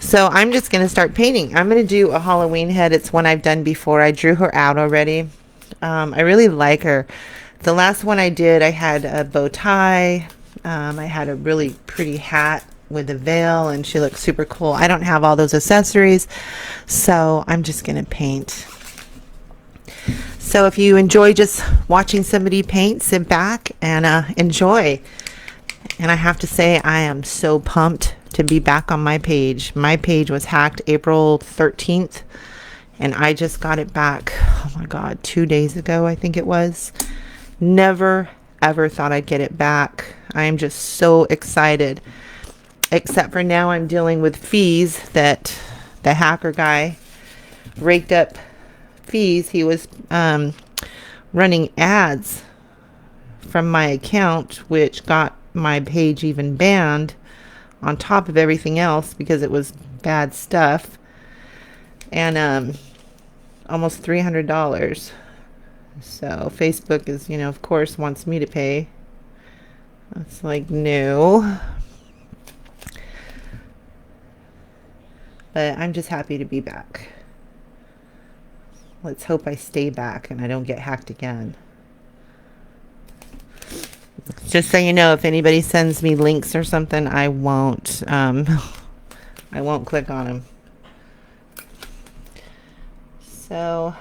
So I'm just going to start painting. I'm going to do a Halloween head. It's one I've done before. I drew her out already. I really like her. The last one I did, I had a bow tie. I had a really pretty hat with a veil, and she looked super cool. I don't have all those accessories, so I'm just going to paint. So if you enjoy just watching somebody paint, sit back and enjoy. And I have to say, I am so pumped to be back on my page. My page was hacked April 13th, and I just got it back, oh my God, 2 days ago, I think it was. Never, ever thought I'd get it back. I am just so excited. Except for now I'm dealing with fees that the hacker guy raked up fees. He was running ads from my account, which got my page even banned on top of everything else because it was bad stuff. And almost $300. So Facebook is, of course wants me to pay. It's like, no. But I'm just happy to be back. Let's hope I stay back and I don't get hacked again. Just so you know, if anybody sends me links or something, I won't I won't click on them. So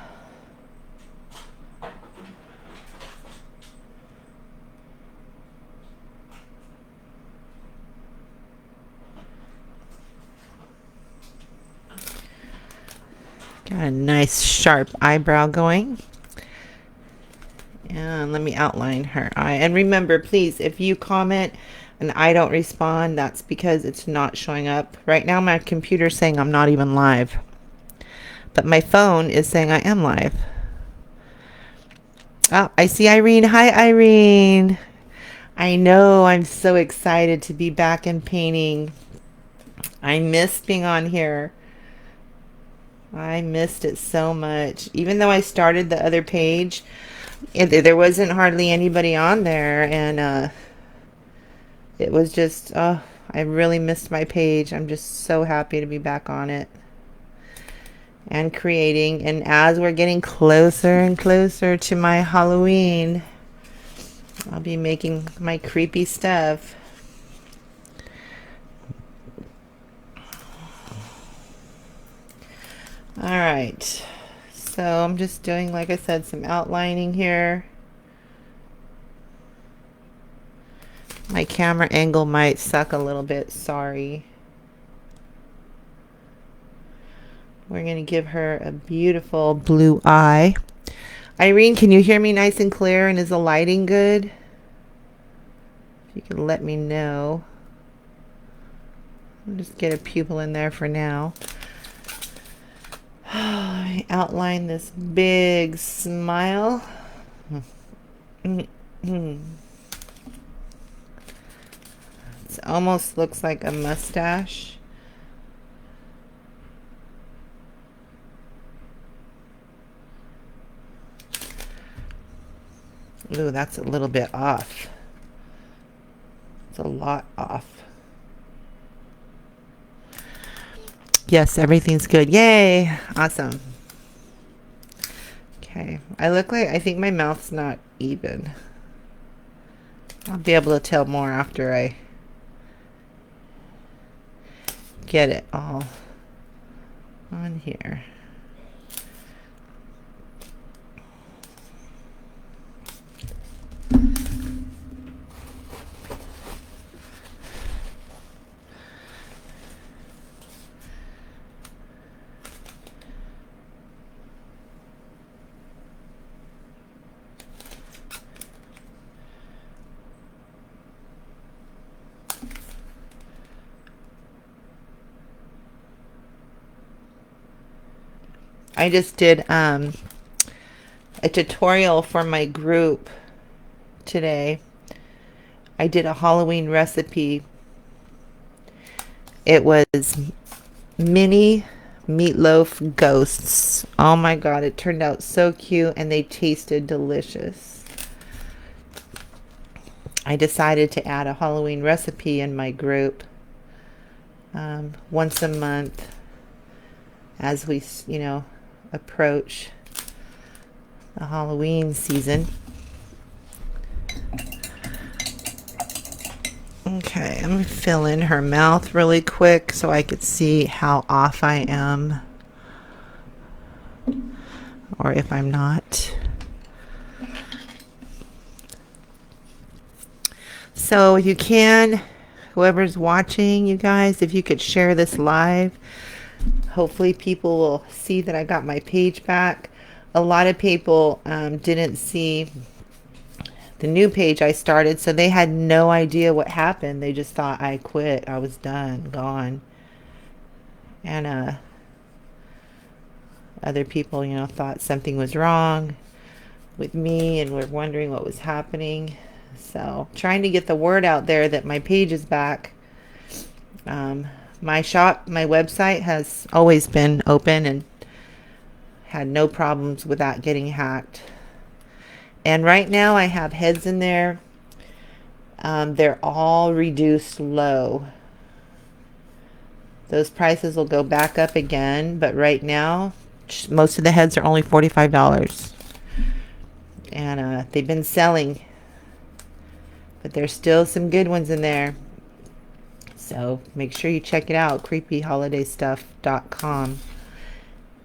got a nice sharp eyebrow going. And let me outline her eye. And remember, please, if you comment and I don't respond, that's because it's not showing up. Right now, my computer's saying I'm not even live. But my phone is saying I am live. Oh, I see Irene. Hi, Irene. I know. I'm so excited to be back in painting. I missed being on here. I missed it so much. Even though I started the other page, there wasn't hardly anybody on there, and it was just, I really missed my page. I'm just so happy to be back on it and creating. And as we're getting closer and closer to my Halloween, I'll be making my creepy stuff. All right. So I'm just doing, like I said, some outlining here. My camera angle might suck a little bit. Sorry. We're going to give her a beautiful blue eye. Irene, can you hear me nice and clear? And is the lighting good? If you can let me know. I'll just get a pupil in there for now. I outline this big smile. It almost looks like a mustache. Ooh, that's a little bit off. It's a lot off. Yes, everything's good. Yay! Awesome. Okay. I think my mouth's not even. I'll be able to tell more after I get it all on here. I just did a tutorial for my group today. I did a Halloween recipe. It was mini meatloaf ghosts. Oh my God, it turned out so cute and they tasted delicious. I decided to add a Halloween recipe in my group. once a month as we, approach the Halloween season. Okay, I'm going to fill in her mouth really quick so I could see how off I am, or if I'm not. So you can, whoever's watching, you guys, if you could share this live, hopefully people will see that I got my page back. A lot of people didn't see the new page I started, so they had no idea what happened. They just thought I quit. I was done, gone. And other people, thought something was wrong with me and were wondering what was happening. So trying to get the word out there that my page is back. My website has always been open and had no problems with that getting hacked. And right now I have heads in there. They're all reduced low. Those prices will go back up again, but right now most of the heads are only $45. And they've been selling, but there's still some good ones in there. So make sure you check it out, creepyholidaystuff.com.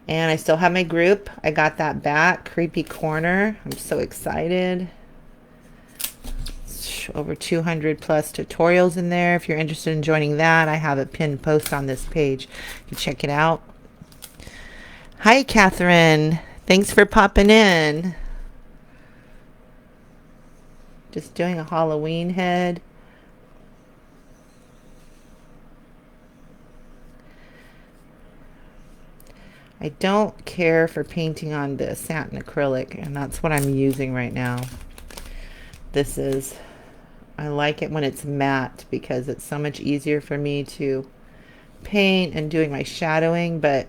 And I still have my group. I got that back, Creepy Corner. I'm so excited. Over 200 plus tutorials in there. If you're interested in joining that, I have a pinned post on this page. You can check it out. Hi, Catherine. Thanks for popping in. Just doing a Halloween head. I don't care for painting on the satin acrylic, and that's what I'm using right now. I like it when it's matte because it's so much easier for me to paint and doing my shadowing, but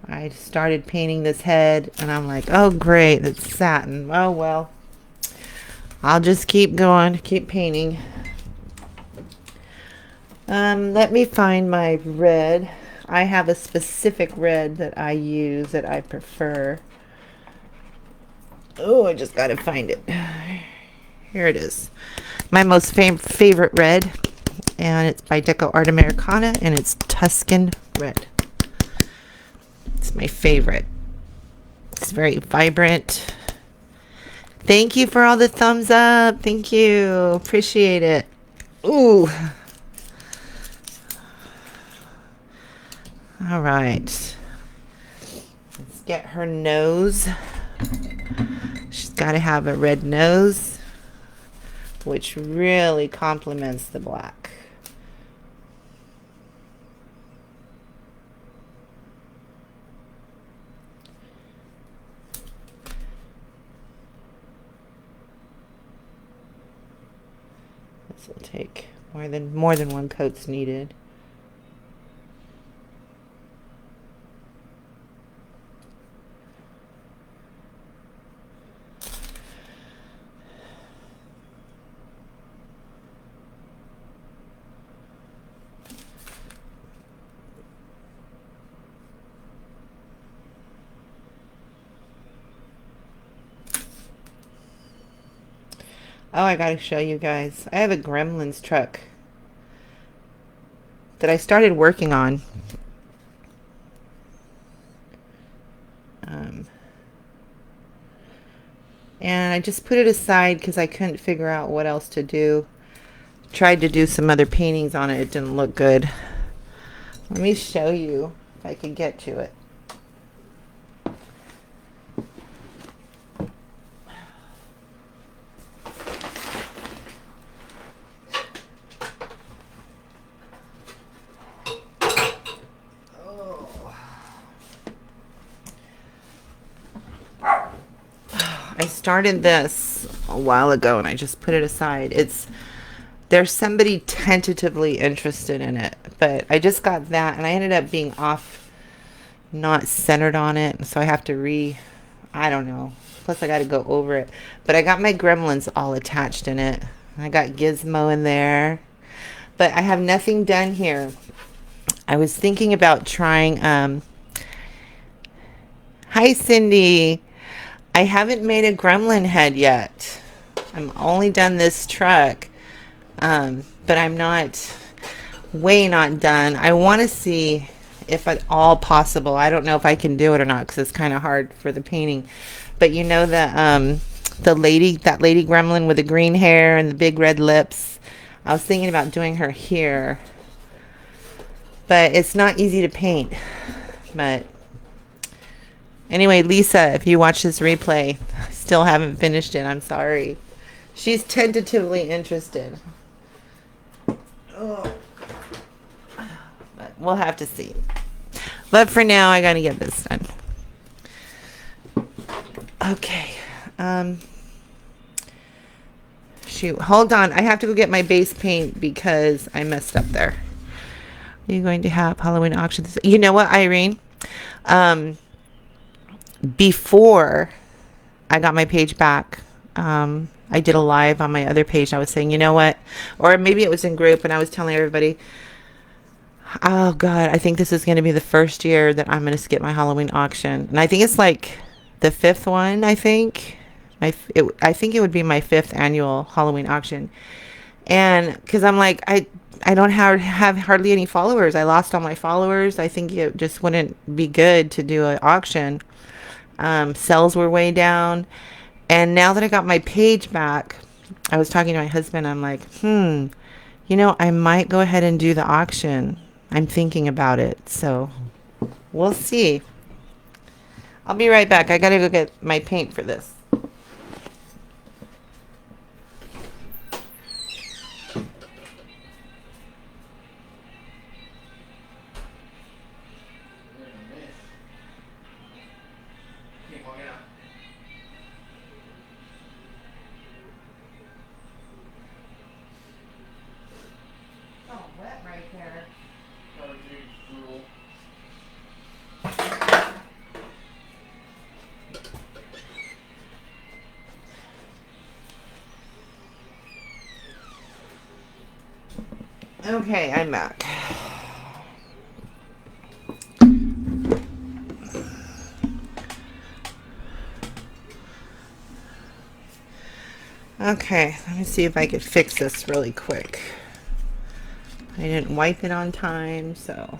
I started painting this head and I'm like, oh great, it's satin. Oh well, I'll just keep going, keep painting. Let me find my red. I have a specific red that I use that I prefer. Oh, I just gotta find it. Here it is. My most favorite red, and it's by Deco Art Americana, and it's Tuscan Red. It's my favorite. It's very vibrant. Thank you for all the thumbs up. Thank you. Appreciate it. Ooh. All right. Let's get her nose. She's got to have a red nose, which really complements the black. This will take more than one coat's needed. Oh, I gotta show you guys. I have a Gremlins truck that I started working on. And I just put it aside because I couldn't figure out what else to do. Tried to do some other paintings on it. It didn't look good. Let me show you if I can get to it. I started this a while ago and I just put it aside. There's somebody tentatively interested in it, but I just got that and I ended up being off, not centered on it, so I have to I don't know. Plus I got to go over it. But I got my gremlins all attached in it. I got Gizmo in there. But I have nothing done here. I was thinking about trying, hi Cindy. I haven't made a gremlin head yet. I'm only done this truck. But I'm not, way not done. I want to see if at all possible. I don't know if I can do it or not because it's kind of hard for the painting. But you know the lady, that lady gremlin with the green hair and the big red lips. I was thinking about doing her here, but it's not easy to paint. But anyway, Lisa, if you watch this replay, I still haven't finished it. I'm sorry. She's tentatively interested. Oh. But we'll have to see. But for now, I got to get this done. Okay. Shoot. Hold on. I have to go get my base paint because I messed up there. Are you going to have Halloween auctions? You know what, Irene? Before I got my page back, I did a live on my other page. I was saying, you know what? Or maybe it was in group, and I was telling everybody, oh God, I think this is going to be the first year that I'm going to skip my Halloween auction. And I think it's like the fifth one, I think. I think it would be my fifth annual Halloween auction. And because I'm like, I don't have hardly any followers. I lost all my followers. I think it just wouldn't be good to do an auction. Sales were way down. And now that I got my page back, I was talking to my husband. I'm like, I might go ahead and do the auction. I'm thinking about it. So we'll see. I'll be right back. I got to go get my paint for this. Okay, I'm back. Okay, let me see if I could fix this really quick. I didn't wipe it on time, so.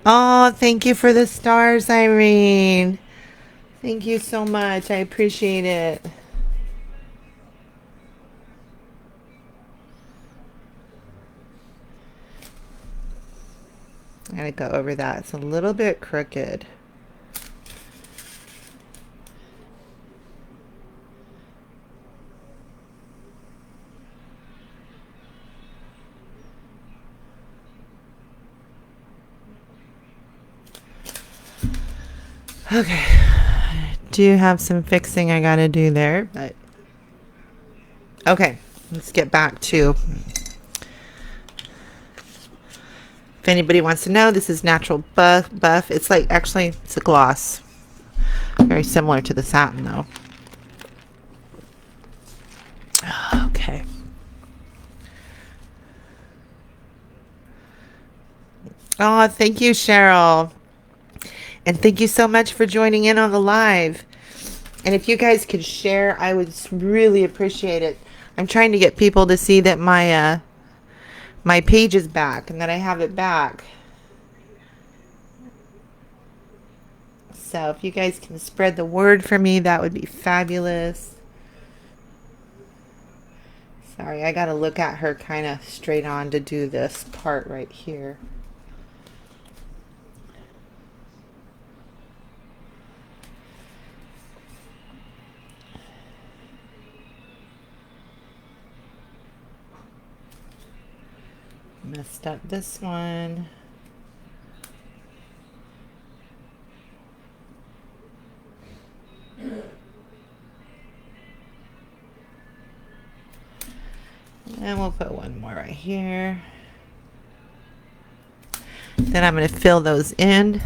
Oh, thank you for the stars, Irene. Thank you so much. I appreciate it. I gotta go over that. It's a little bit crooked. Okay. I do have some fixing I gotta do there, but okay. Let's get back to. If anybody wants to know, this is natural buff. It's like, actually, it's a gloss. Very similar to the satin, though. Okay. Oh, thank you, Cheryl. And thank you so much for joining in on the live. And if you guys could share, I would really appreciate it. I'm trying to get people to see that my page is back and that I have it back. So if you guys can spread the word for me, that would be fabulous. Sorry, I got to look at her kind of straight on to do this part right here. Messed up this one. And we'll put one more right here. Then I'm going to fill those in.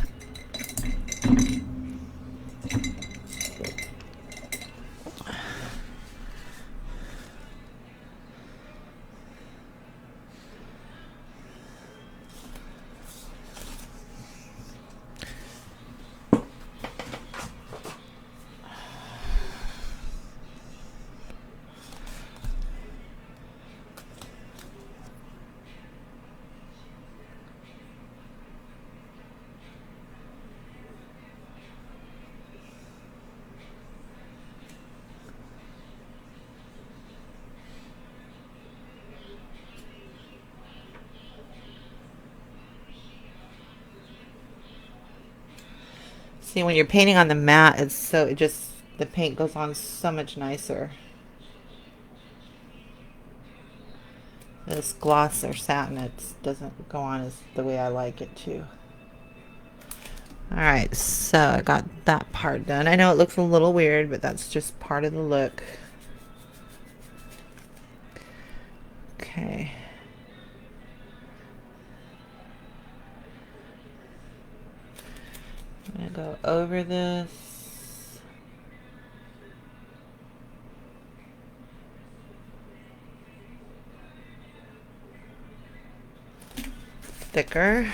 See, when you're painting on the mat, the paint goes on so much nicer. This gloss or satin, it doesn't go on as the way I like it to. Alright, so I got that part done. I know it looks a little weird, but that's just part of the look. Okay. I'm going to go over this. Thicker.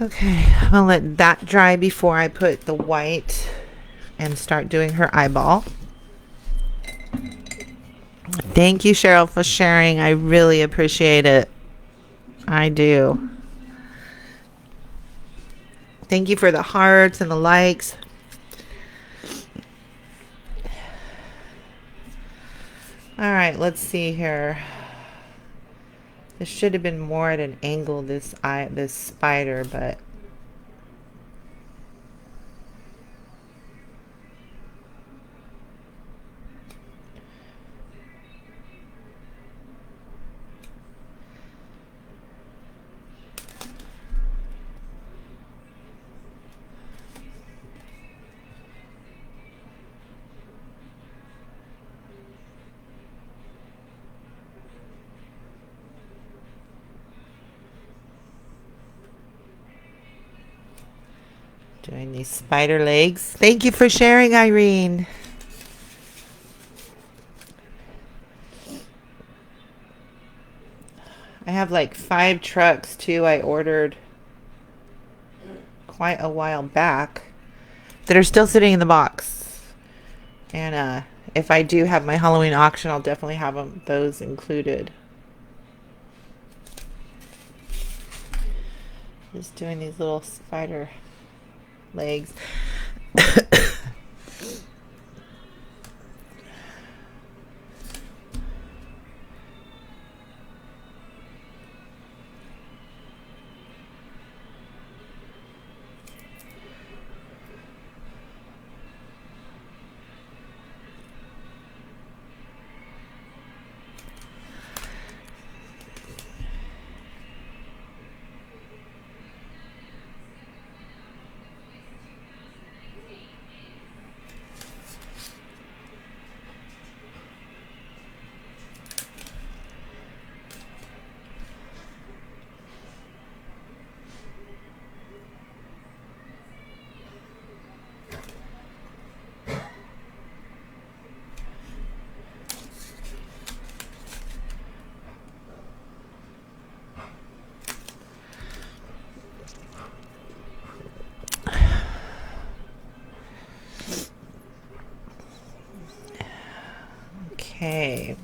Okay, I'll let that dry before I put the white and start doing her eyeball. Thank you, Cheryl, for sharing. I really appreciate it. I do. Thank you for the hearts and the likes. All right, let's see here. This should have been more at an angle, this spider, but doing these spider legs. Thank you for sharing, Irene. I have like 5 trucks too. I ordered quite a while back that are still sitting in the box. And if I do have my Halloween auction, I'll definitely have those included. Just doing these little spider legs. Okay.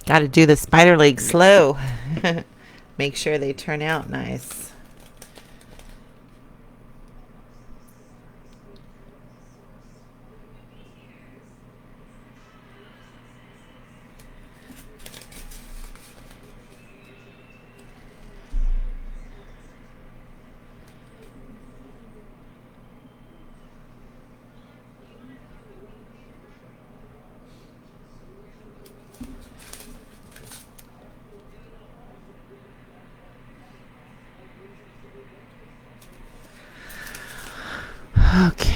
Got to do the spider legs slow. Make sure they turn out nice. Okay.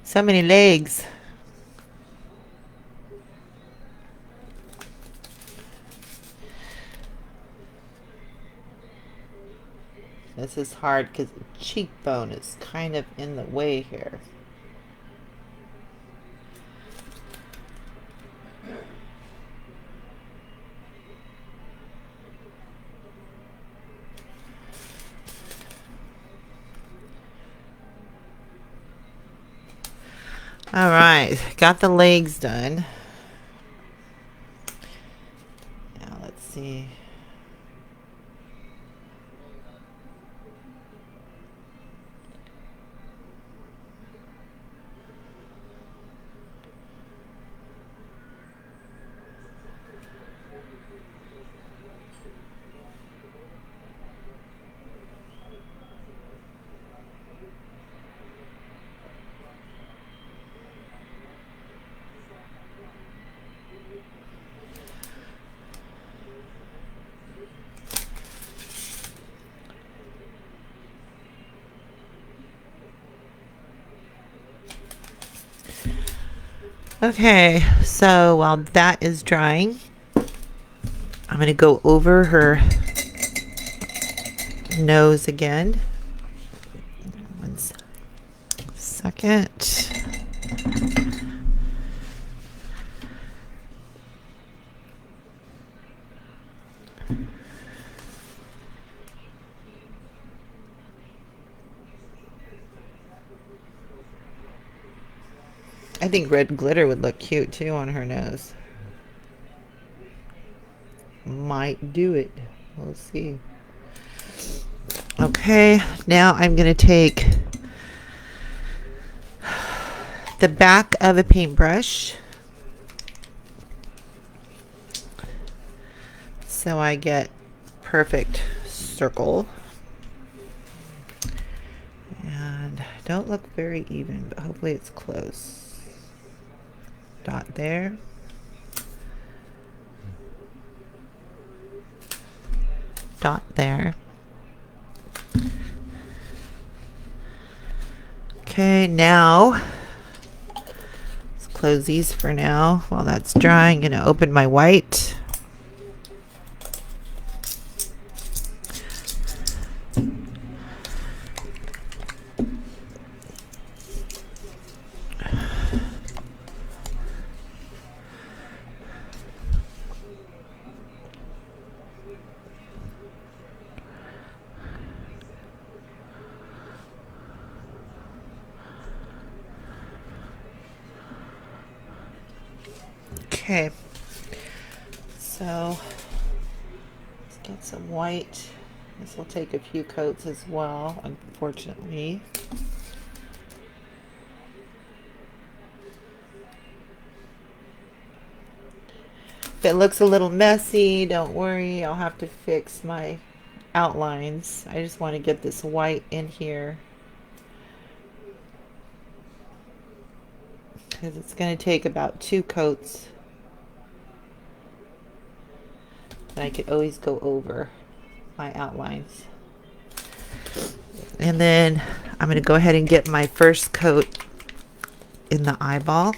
So many legs. This is hard because the cheekbone is kind of in the way here. All right, got the legs done. Now let's see. Okay, so while that is drying, I'm going to go over her nose again. One second. I think red glitter would look cute too on her nose. Might do it. We'll see. Okay, now I'm going to take the back of a paintbrush so I get perfect circle. And don't look very even, but hopefully it's close. Dot there. Dot there. Okay, now let's close these for now. While that's drying, I'm going to open my white. Okay, so let's get some white. This will take a few coats as well, unfortunately. If it looks a little messy, don't worry. I'll have to fix my outlines. I just want to get this white in here because it's going to take about 2 coats. And I could always go over my outlines. And then I'm going to go ahead and get my first coat in the eyeball.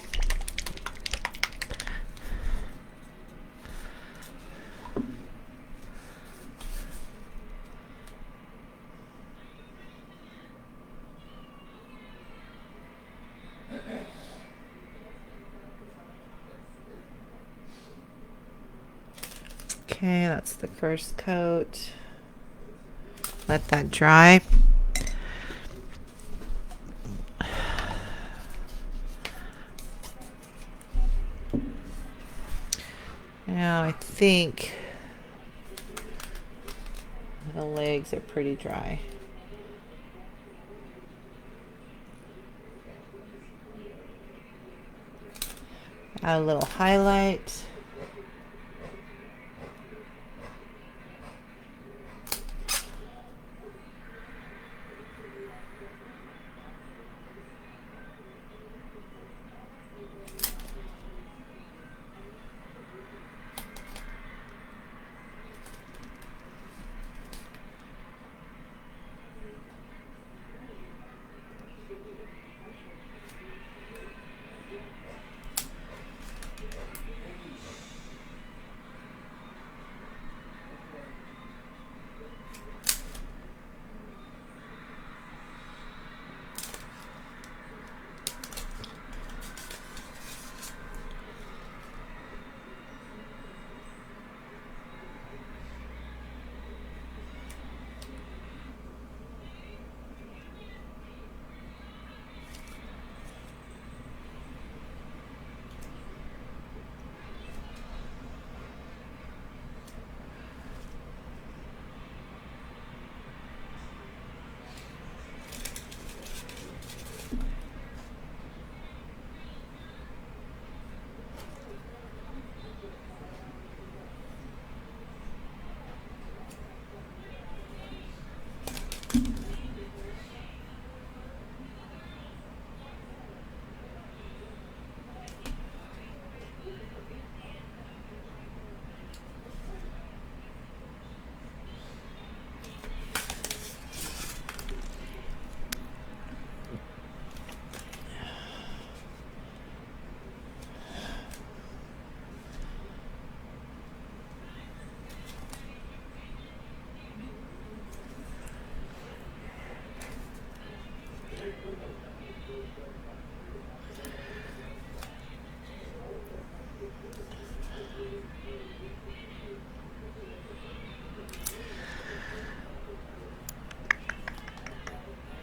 Okay, that's the first coat. Let that dry. Now I think the legs are pretty dry. Add a little highlight.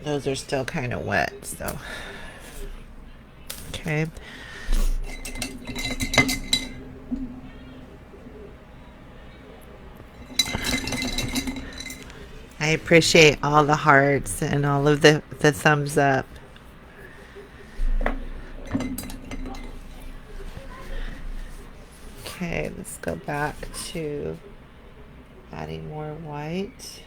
Those are still kind of wet, so okay. I appreciate all the hearts and all of the thumbs up. Okay, let's go back to adding more white.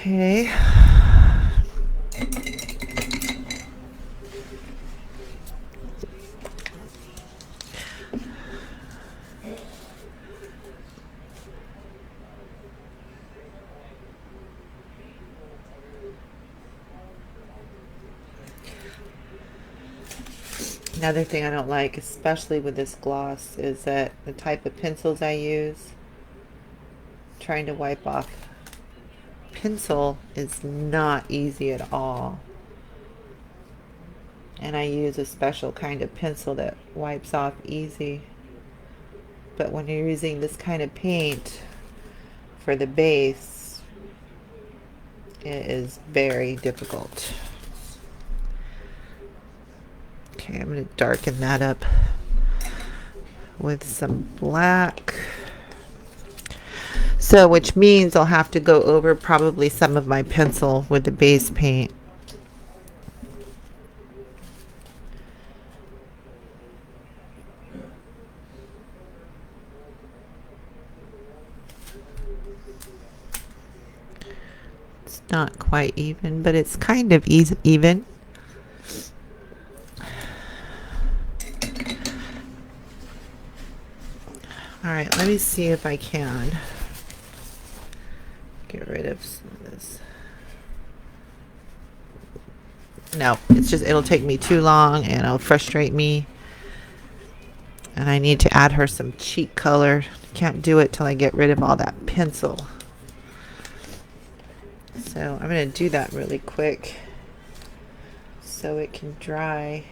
Okay. Another thing I don't like, especially with this gloss, is that the type of pencils I use, trying to wipe off pencil is not easy at all. And I use a special kind of pencil that wipes off easy. But when you're using this kind of paint for the base, it is very difficult. Okay, I'm going to darken that up with some black. So, which means I'll have to go over probably some of my pencil with the base paint. It's not quite even, but it's kind of even. All right, let me see if I can get rid of some of this. No, it's just, it'll take me too long and it'll frustrate me. And I need to add her some cheek color. Can't do it till I get rid of all that pencil. So I'm going to do that really quick so it can dry.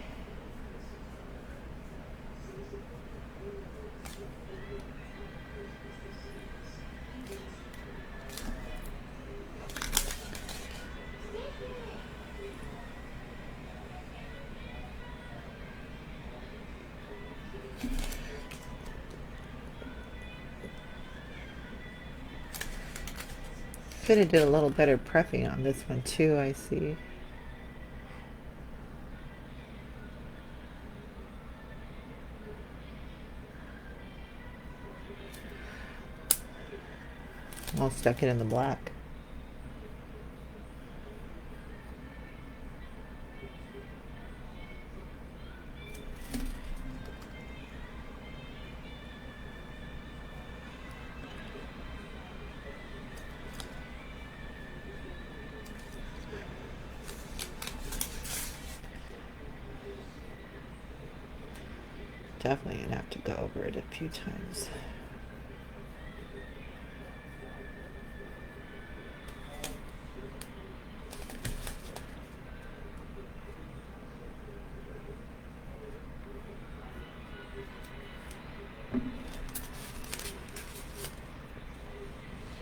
Could have did a little better prepping on this one too, I see. I'll stuck it in the black. Definitely gonna have to go over it a few times.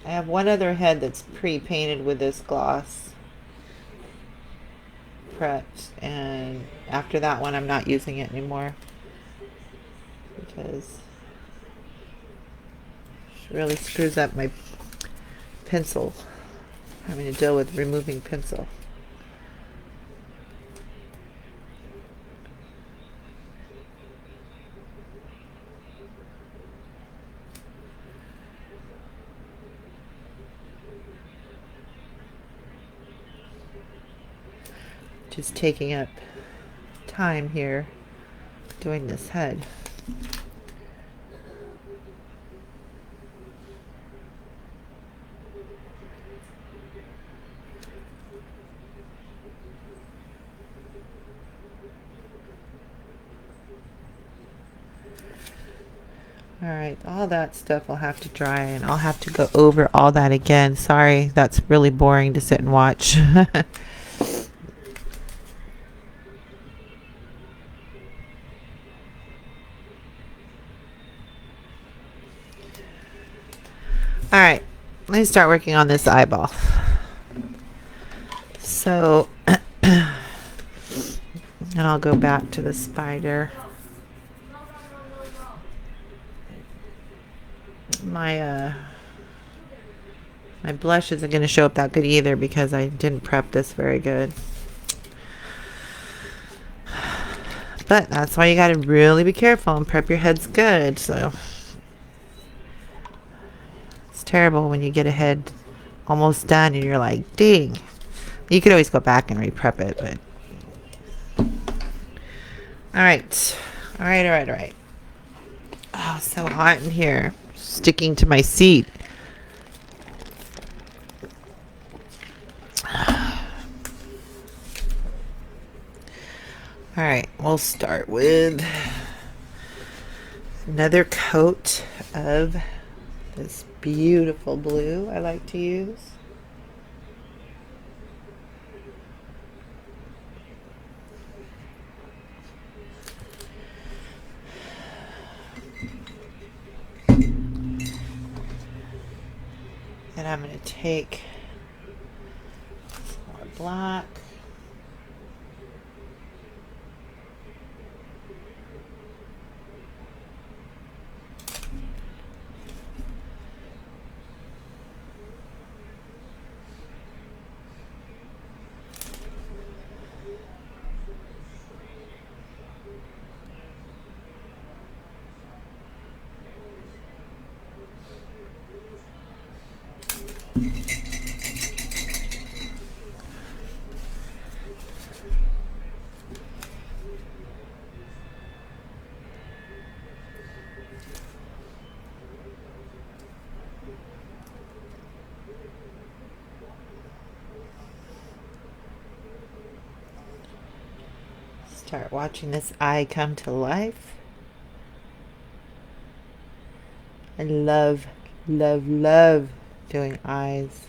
I have one other head that's pre-painted with this gloss prepped, and after that one I'm not using it anymore because it really screws up my pencil, having to deal with removing pencil. Just taking up time here doing this head. All right, all that stuff will have to dry and I'll have to go over all that again. Sorry, that's really boring to sit and watch. All right, let me start working on this eyeball. So, and I'll go back to the spider. My blush isn't going to show up that good either because I didn't prep this very good. But that's why you got to really be careful and prep your heads good. So it's terrible when you get a head almost done and you're like, dang. You could always go back and re-prep it, but all right. Oh, it's so hot in here. Sticking to my seat. All right, We'll start with another coat of this beautiful blue I like to use. And I'm going to take some more black. Start watching this eye come to life. I love, love, love doing eyes.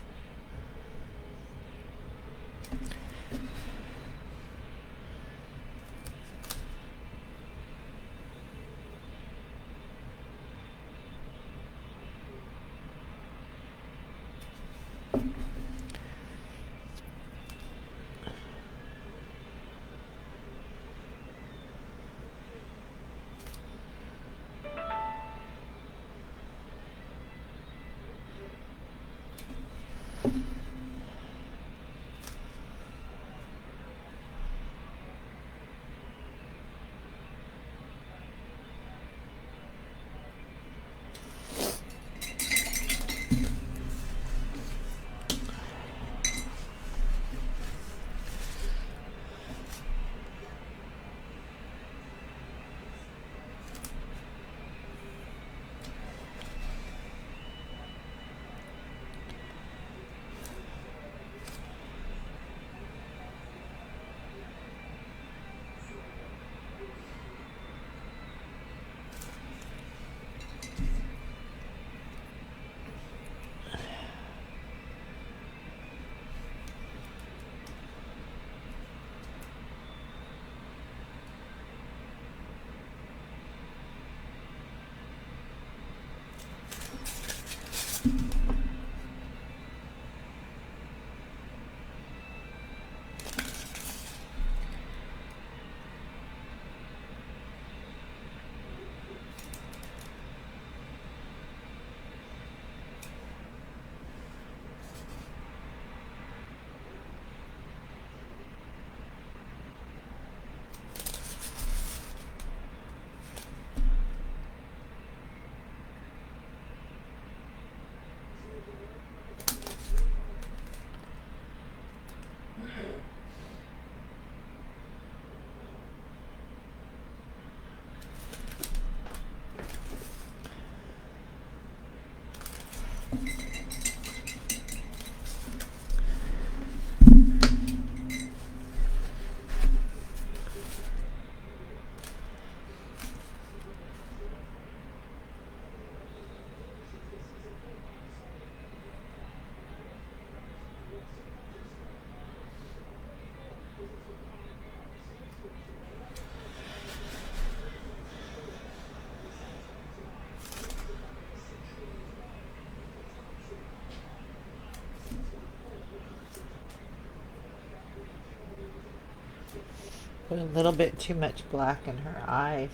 Put a little bit too much black in her eye.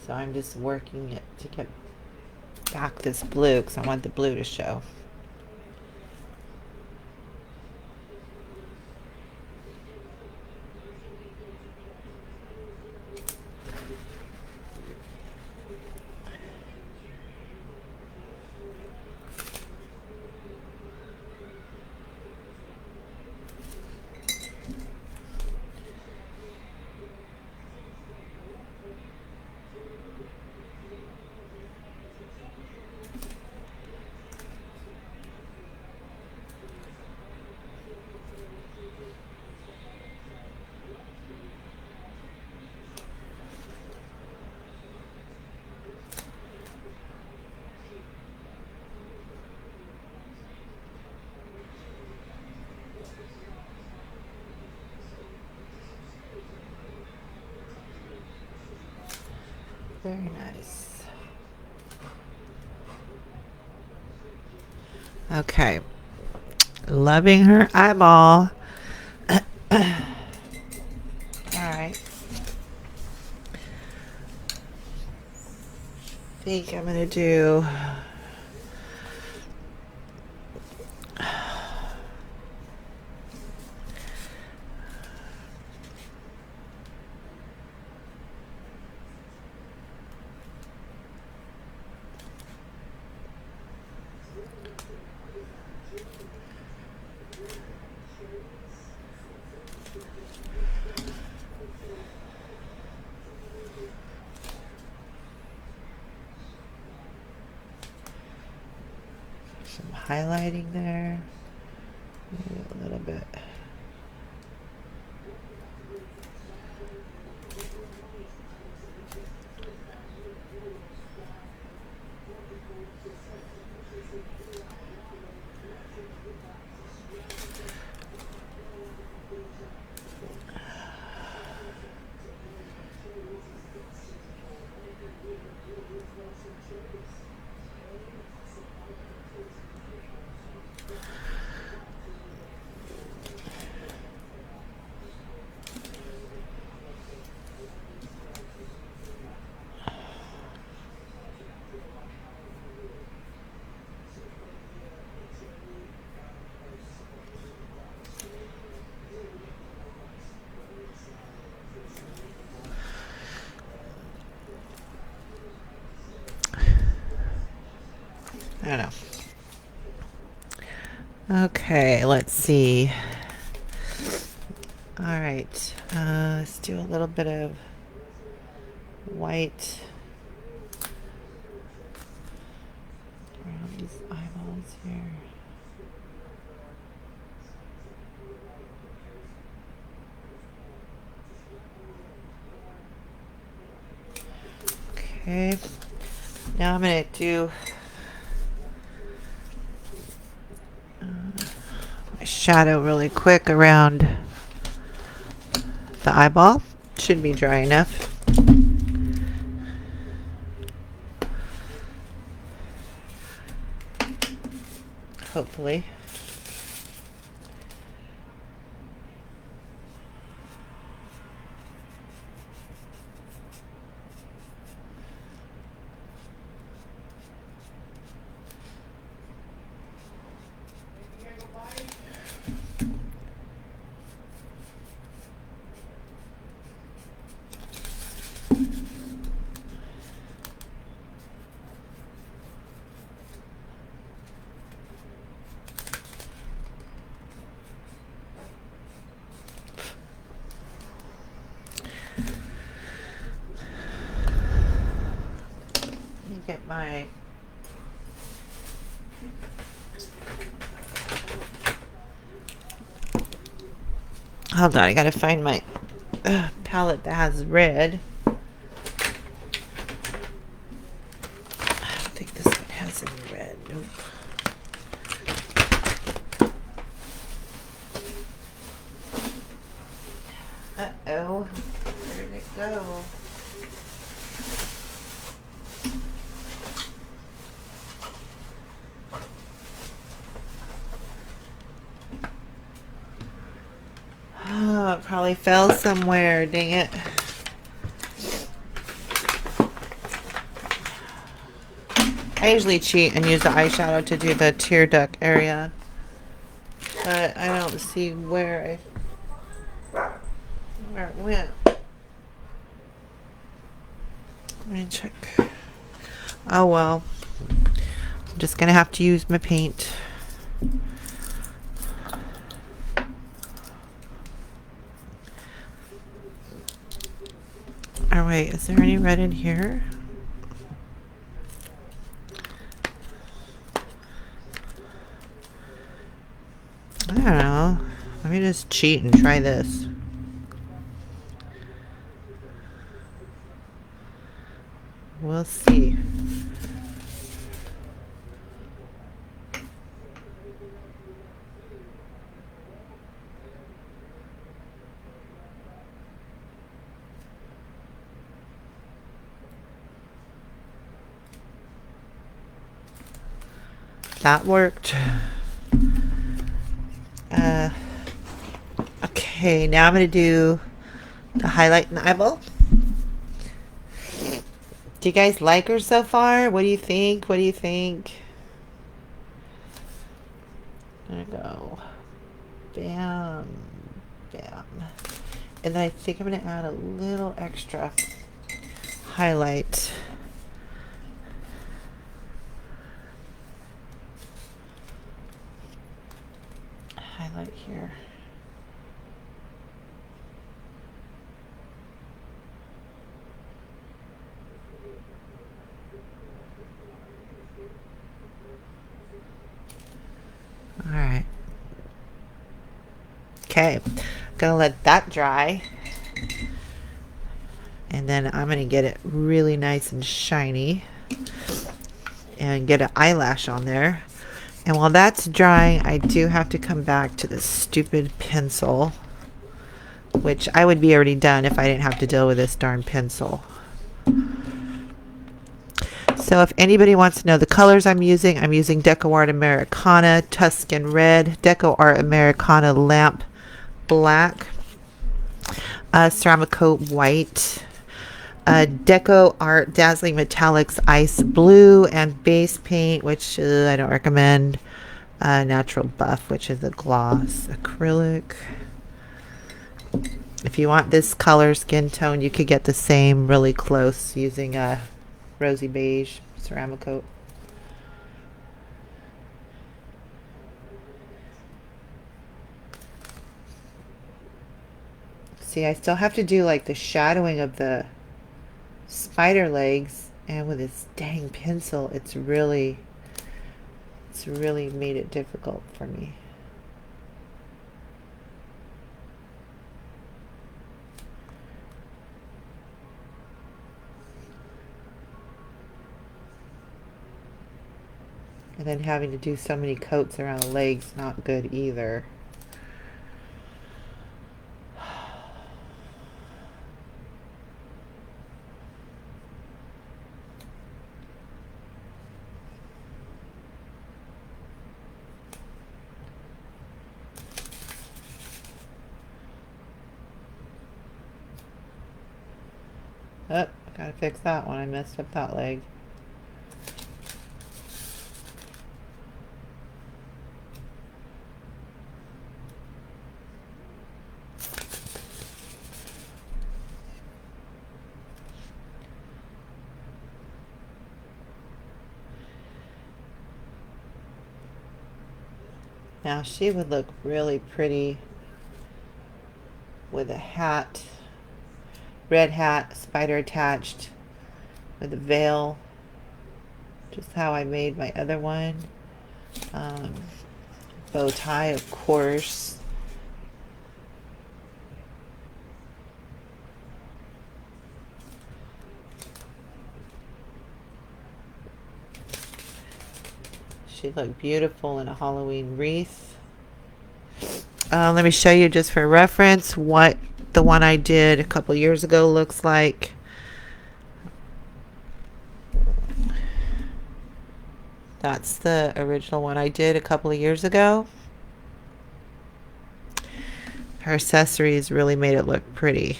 So I'm just working it to get back this blue because I want the blue to show. Very nice. Okay. Loving her eyeball. All right. I think I'm going to do some highlighting there. Maybe a little bit. I don't know. Okay, let's see. All right, let's do a little bit of white around these eyeballs here. Okay, now I'm going to do my shadow really quick around the eyeball. Should be dry enough. Hopefully. Get my hold on, I gotta find my palette that has red. I don't think this one has any red. Nope. Uh-oh. Where did it go? Oh, it probably fell somewhere. Dang it. I usually cheat and use the eyeshadow to do the tear duct area. But I don't see where it went. Let me check. Oh well. I'm just gonna have to use my paint. Oh wait, is there any red in here? I don't know. Let me just cheat and try this. We'll see. that worked. Okay, now I'm going to do the highlight in the eyeball. Do you guys like her so far? What do you think? What do you think? There we go. Bam. Bam. And then I think I'm going to add a little extra highlight. Highlight here. All right. Okay, gonna let that dry, and then I'm gonna get it really nice and shiny and get an eyelash on there. And while that's drying, I do have to come back to this stupid pencil, which I would be already done if I didn't have to deal with this darn pencil. So if anybody wants to know the colors I'm using Deco Art Americana Tuscan Red, Deco Art Americana Lamp Black, Ceramicoat White, Deco Art Dazzling Metallics Ice Blue, and base paint, which I don't recommend, Natural Buff, which is a gloss acrylic. If you want this color skin tone, you could get the same really close using a rosy beige Ceramicoat. See, I still have to do like the shadowing of the spider legs, and with this dang pencil, it's really made it difficult for me. And then having to do so many coats around the legs, not good either. Oh, gotta fix that one. I messed up that leg. Now she would look really pretty with a hat, red hat, spider attached, with a veil, just how I made my other one. Bow tie, of course. She'd look beautiful in a Halloween wreath. Let me show you just for reference what the one I did a couple years ago looks like. That's the original one I did a couple of years ago. Her accessories really made it look pretty.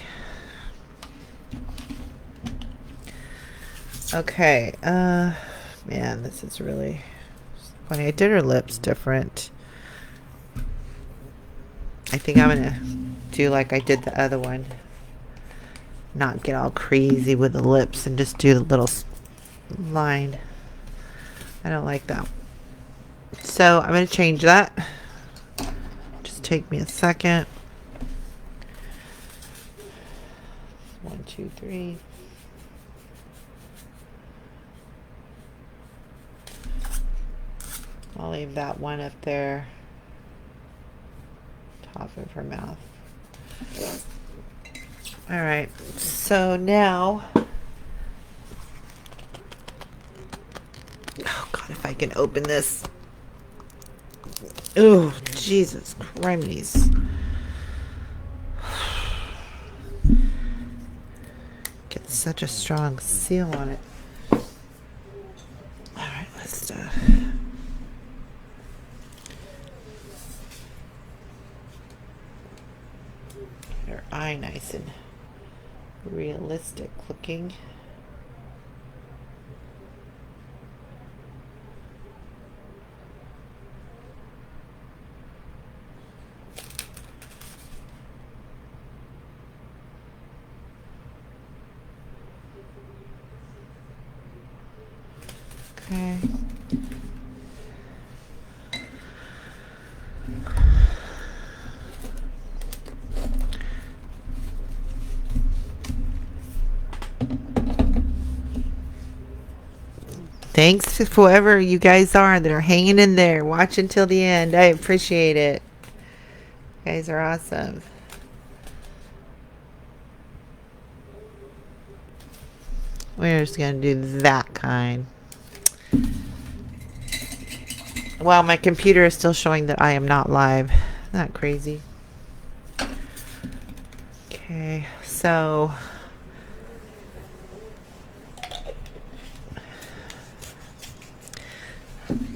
Okay, man, this is really funny. I did her lips different. I think I'm gonna do like I did the other one. Not get all crazy with the lips and just do the little line. I don't like that. So I'm gonna change that. Just take me a second. 1, 2, 3. I'll leave that one up there. Top of her mouth. All right, so now, oh God, if I can open this. Oh, Jesus Christ. Get such a strong seal on it. All right, let's eye nice and realistic looking. Okay. Thanks to whoever you guys are that are hanging in there, watching till the end. I appreciate it. You guys are awesome. We're just going to do that kind. Well, my computer is still showing that I am not live. Isn't that crazy? Okay, so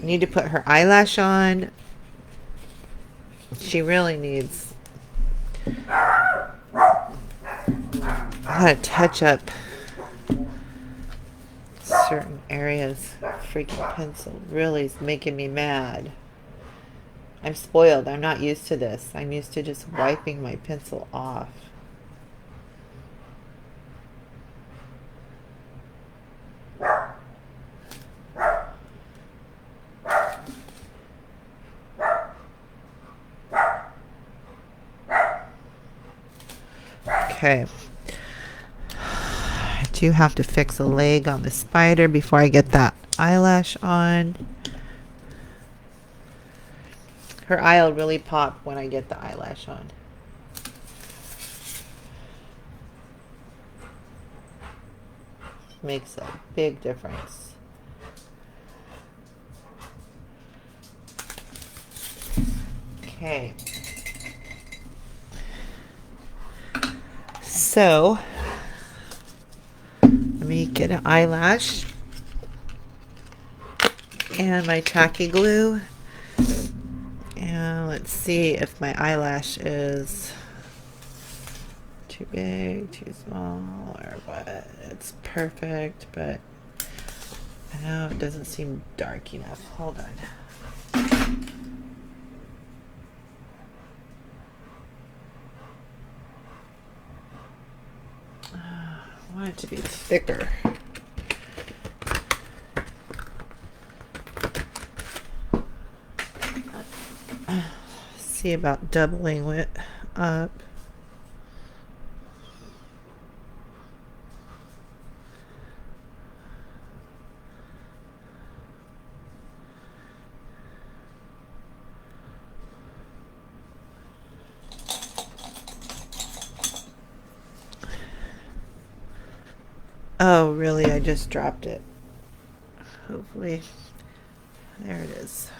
need to put her eyelash on. She really needs to touch up certain areas. Freaking pencil really is making me mad. I'm spoiled. I'm not used to this. I'm used to just wiping my pencil off. Okay. I do have to fix a leg on the spider before I get that eyelash on. Her eye will really pop when I get the eyelash on. Makes a big difference. Okay. So, let me get an eyelash and my tacky glue. And let's see if my eyelash is too big, too small, or what. It's perfect, but I know it doesn't seem dark enough. Hold on. I want it to be thicker. See about doubling it up. Oh, really? I just dropped it. Hopefully. There it is.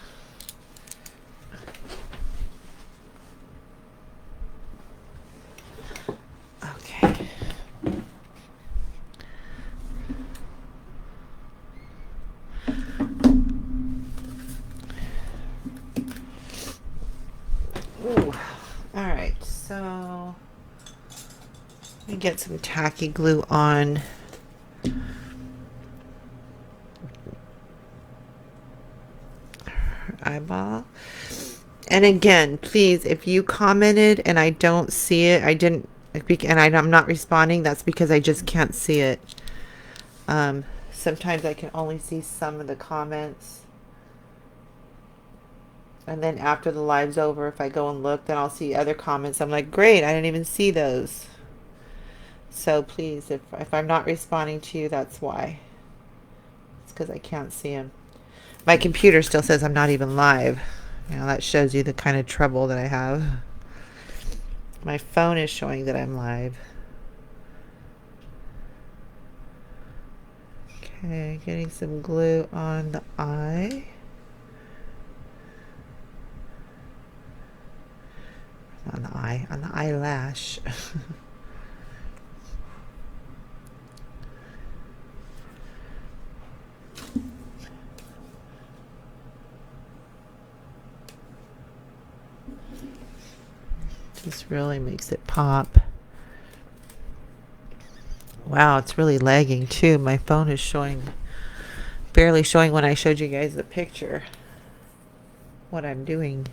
Okay. Ooh. All right. So let me get some tacky glue on. Eyeball. And again, please, if you commented and I don't see it, I'm not responding, that's because I just can't see it. Sometimes I can only see some of the comments. And then after the live's over, if I go and look, then I'll see other comments. I'm like, great, I didn't even see those. So please, if I'm not responding to you, that's why. It's because I can't see them. My computer still says I'm not even live. You know, that shows you the kind of trouble that I have. My phone is showing that I'm live. Okay, getting some glue on the eye. On the eyelash. This really makes it pop. Wow, it's really lagging too. My phone is barely showing when I showed you guys the picture what I'm doing.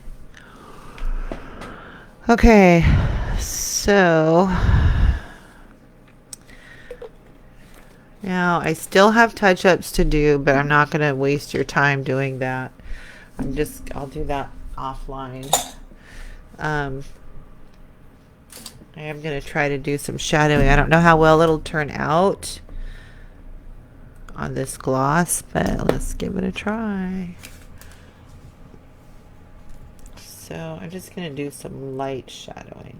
Okay, so now I still have touch-ups to do, but I'm not going to waste your time doing that. I'll do that offline. Um, I am going to try to do some shadowing. I don't know how well it'll turn out on this gloss, but let's give it a try. So I'm just going to do some light shadowing.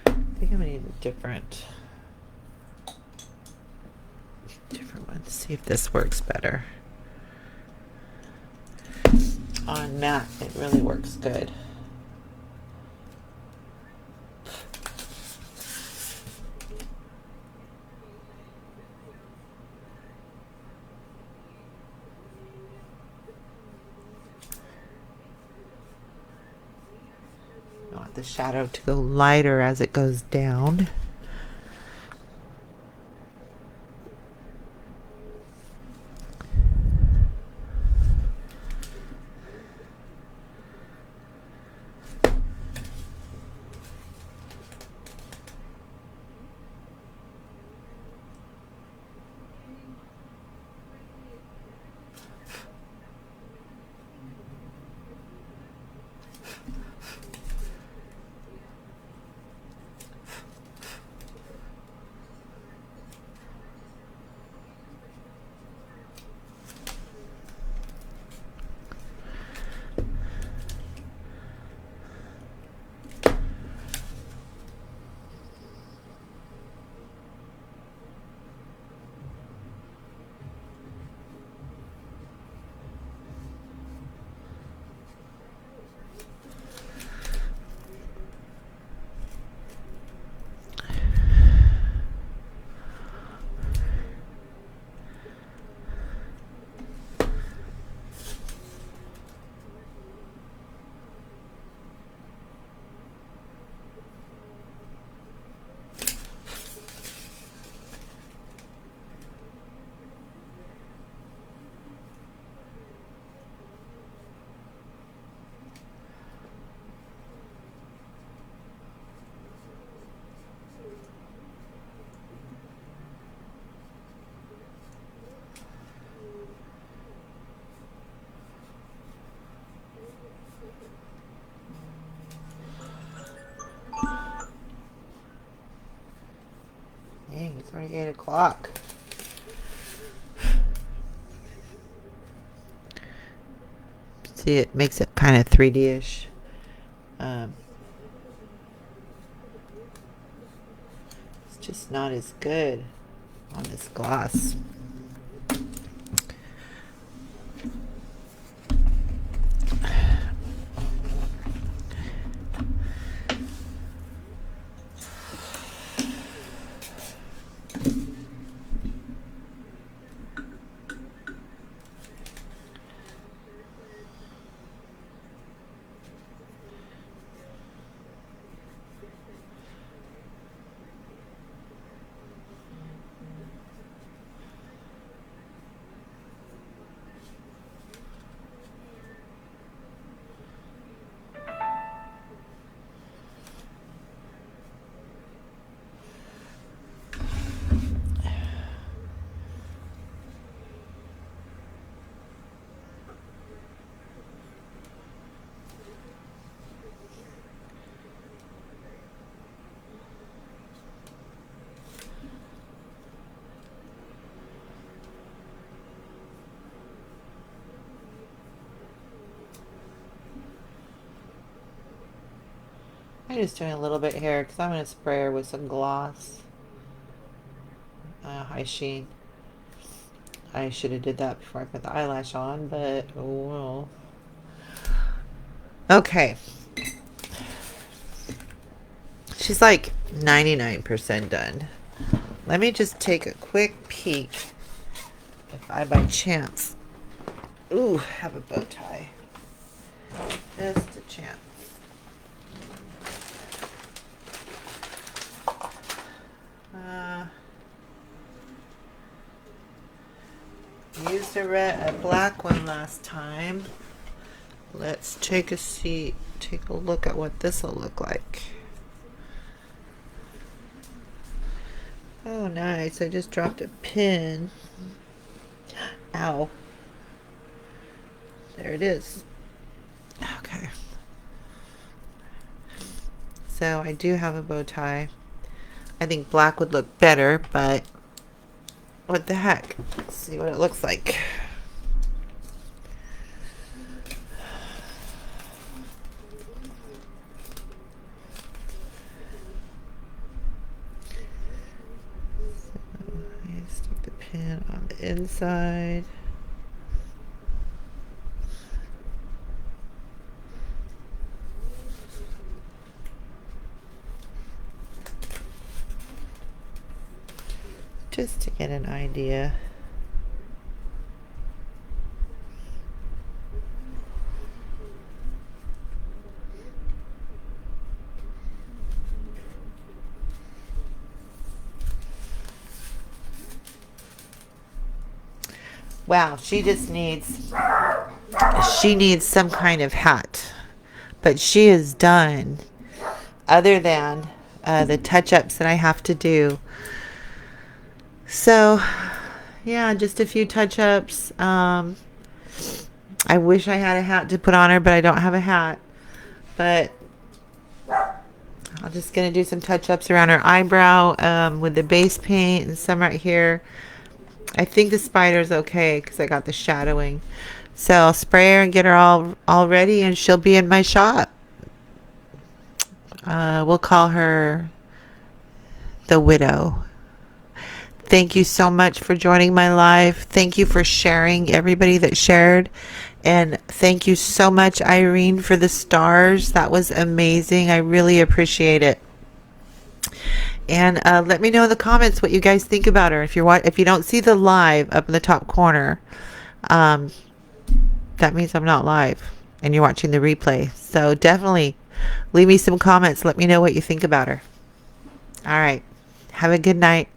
I think I'm going to need a different one. See if this works better. On matte, it really works good. I want the shadow to go lighter as it goes down. Dang, it's already 8 o'clock. See, it makes it kind of 3D-ish. It's just not as good on this gloss. just doing a little bit here because I'm going to spray her with some gloss. High sheen. I should have did that before I put the eyelash on, but oh well. Okay. She's like 99% done. Let me just take a quick peek if I by chance have a bow tie. Just a chance. Used a black one last time. Let's take a look at what this will look like. Oh, nice. I just dropped a pin. Ow. There it is. Okay. So I do have a bow tie. I think black would look better, but what the heck? Let's see what it looks like. Stick the pin on the inside. Just to get an idea. Wow, she needs some kind of hat. But she is done. Other than the touch-ups that I have to do. So, yeah, just a few touch-ups. I wish I had a hat to put on her, but I don't have a hat. But I'm just going to do some touch-ups around her eyebrow with the base paint and some right here. I think the spider's okay because I got the shadowing. So I'll spray her and get her all ready, and she'll be in my shop. We'll call her the Widow. Thank you so much for joining my live. Thank you for sharing, everybody that shared. And thank you so much, Irene, for the stars. That was amazing. I really appreciate it. And let me know in the comments what you guys think about her. If you don't see the live up in the top corner, that means I'm not live and you're watching the replay. So definitely leave me some comments. Let me know what you think about her. All right. Have a good night.